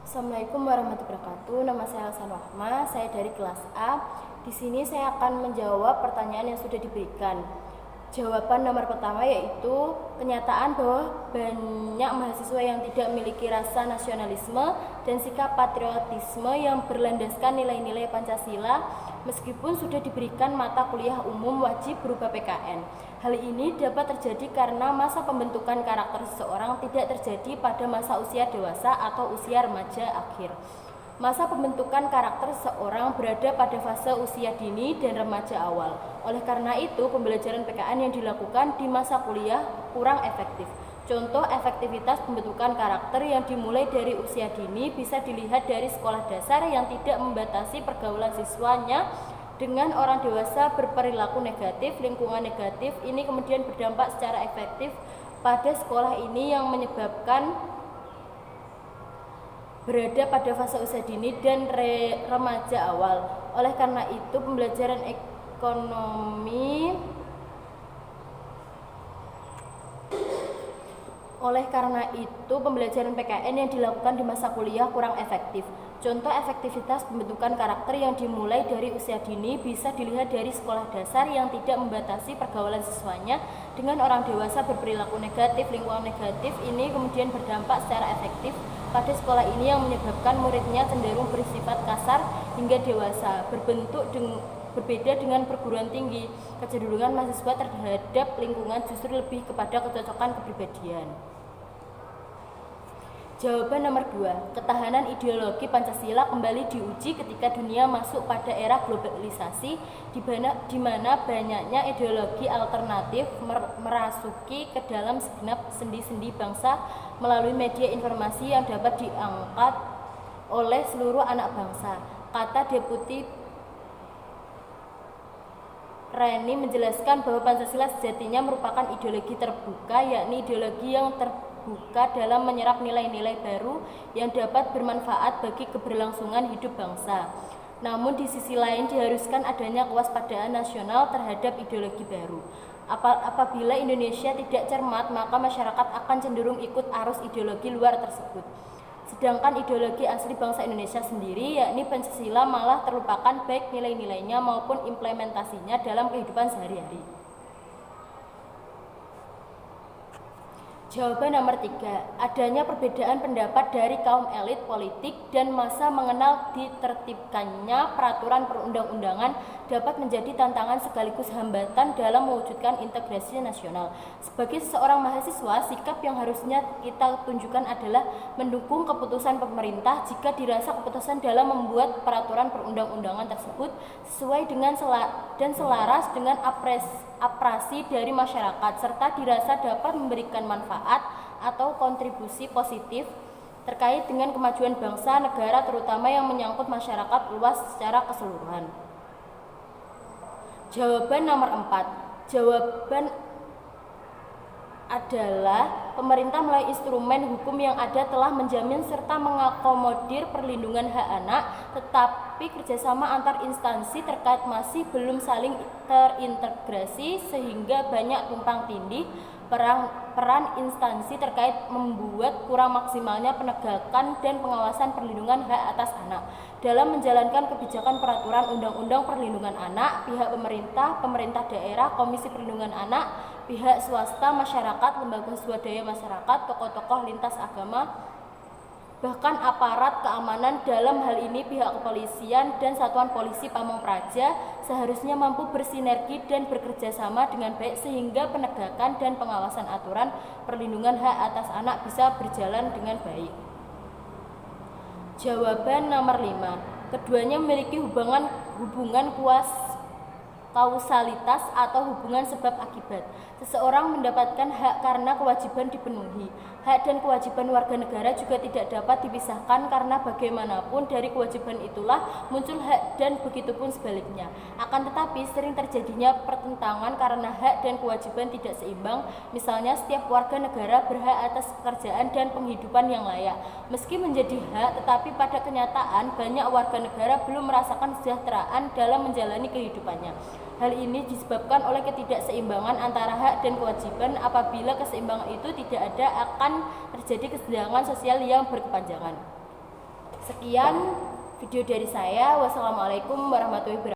Assalamualaikum warahmatullahi wabarakatuh. Nama saya Hasan Rahma, saya dari kelas A. Di sini saya akan menjawab pertanyaan yang sudah diberikan. Jawaban nomor pertama yaitu kenyataan bahwa banyak mahasiswa yang tidak memiliki rasa nasionalisme dan sikap patriotisme yang berlandaskan nilai-nilai Pancasila meskipun sudah diberikan mata kuliah umum wajib berupa PKN. Hal ini dapat terjadi karena masa pembentukan karakter seseorang tidak terjadi pada masa usia dewasa atau usia remaja akhir. Masa pembentukan karakter seseorang berada pada fase usia dini dan remaja awal. Oleh karena itu, pembelajaran PKN yang dilakukan di masa kuliah kurang efektif. Contoh efektivitas pembentukan karakter yang dimulai dari usia dini bisa dilihat dari sekolah dasar yang tidak membatasi pergaulan siswanya dengan orang dewasa berperilaku negatif, lingkungan negatif. Ini kemudian berdampak secara efektif pada sekolah ini yang menyebabkan berada pada fase usia dini dan remaja awal. Oleh karena itu, pembelajaran PKN yang dilakukan di masa kuliah kurang efektif. Contoh efektivitas pembentukan karakter yang dimulai dari usia dini bisa dilihat dari sekolah dasar yang tidak membatasi pergaulan siswanya dengan orang dewasa berperilaku negatif, lingkungan negatif. Ini kemudian berdampak secara efektif pada sekolah ini yang menyebabkan muridnya cenderung bersifat kasar hingga dewasa. Berbeda dengan perguruan tinggi, kecenderungan mahasiswa terhadap lingkungan justru lebih kepada kecocokan kepribadian. Jawaban nomor 2. Ketahanan ideologi Pancasila kembali diuji ketika dunia masuk pada era globalisasi di mana banyaknya ideologi alternatif merasuki ke dalam segenap sendi-sendi bangsa melalui media informasi yang dapat diangkat oleh seluruh anak bangsa. Kata Deputi Reni menjelaskan bahwa Pancasila sejatinya merupakan ideologi terbuka, yakni ideologi yang terbuka dalam menyerap nilai-nilai baru yang dapat bermanfaat bagi keberlangsungan hidup bangsa. Namun di sisi lain diharuskan adanya kewaspadaan nasional terhadap ideologi baru. Apabila Indonesia tidak cermat, maka masyarakat akan cenderung ikut arus ideologi luar tersebut. Sedangkan ideologi asli bangsa Indonesia sendiri, yakni Pancasila, malah terlupakan baik nilai-nilainya maupun implementasinya dalam kehidupan sehari-hari. Jawaban nomor 3. Adanya perbedaan pendapat dari kaum elit politik dan masa mengenal ditertibkannya peraturan perundang-undangan dapat menjadi tantangan sekaligus hambatan dalam mewujudkan integrasi nasional. Sebagai seorang mahasiswa, sikap yang harusnya kita tunjukkan adalah mendukung keputusan pemerintah jika dirasa keputusan dalam membuat peraturan perundang-undangan tersebut sesuai dengan dan selaras dengan apresi dari masyarakat serta dirasa dapat memberikan manfaat atau kontribusi positif terkait dengan kemajuan bangsa negara terutama yang menyangkut masyarakat luas secara keseluruhan. Jawaban nomor 4. Jawaban adalah pemerintah melalui instrumen hukum yang ada telah menjamin serta mengakomodir perlindungan hak anak, tetapi kerjasama antar instansi terkait masih belum saling terintegrasi sehingga banyak tumpang tindih. Peran instansi terkait membuat kurang maksimalnya penegakan dan pengawasan perlindungan hak atas anak. Dalam menjalankan kebijakan peraturan undang-undang perlindungan anak, pihak pemerintah daerah, Komisi Perlindungan Anak, pihak swasta, masyarakat, lembaga swadaya masyarakat, tokoh-tokoh lintas agama, bahkan aparat keamanan, dalam hal ini pihak kepolisian dan Satuan Polisi Pamong Praja, seharusnya mampu bersinergi dan bekerja sama dengan baik sehingga penegakan dan pengawasan aturan perlindungan hak atas anak bisa berjalan dengan baik. Jawaban nomor 5. Keduanya memiliki hubungan kausalitas atau hubungan sebab akibat. Seseorang mendapatkan hak karena kewajiban dipenuhi. Hak dan kewajiban warga negara juga tidak dapat dipisahkan karena bagaimanapun dari kewajiban itulah muncul hak dan begitupun sebaliknya. Akan tetapi sering terjadinya pertentangan karena hak dan kewajiban tidak seimbang. Misalnya setiap warga negara berhak atas pekerjaan dan penghidupan yang layak. Meski menjadi hak, tetapi pada kenyataan banyak warga negara belum merasakan kesejahteraan dalam menjalani kehidupannya. Hal ini disebabkan oleh ketidakseimbangan antara hak dan kewajiban. Apabila keseimbangan itu tidak ada, akan terjadi kesenjangan sosial yang berkepanjangan. Sekian video dari saya. Wassalamualaikum warahmatullahi wabarakatuh.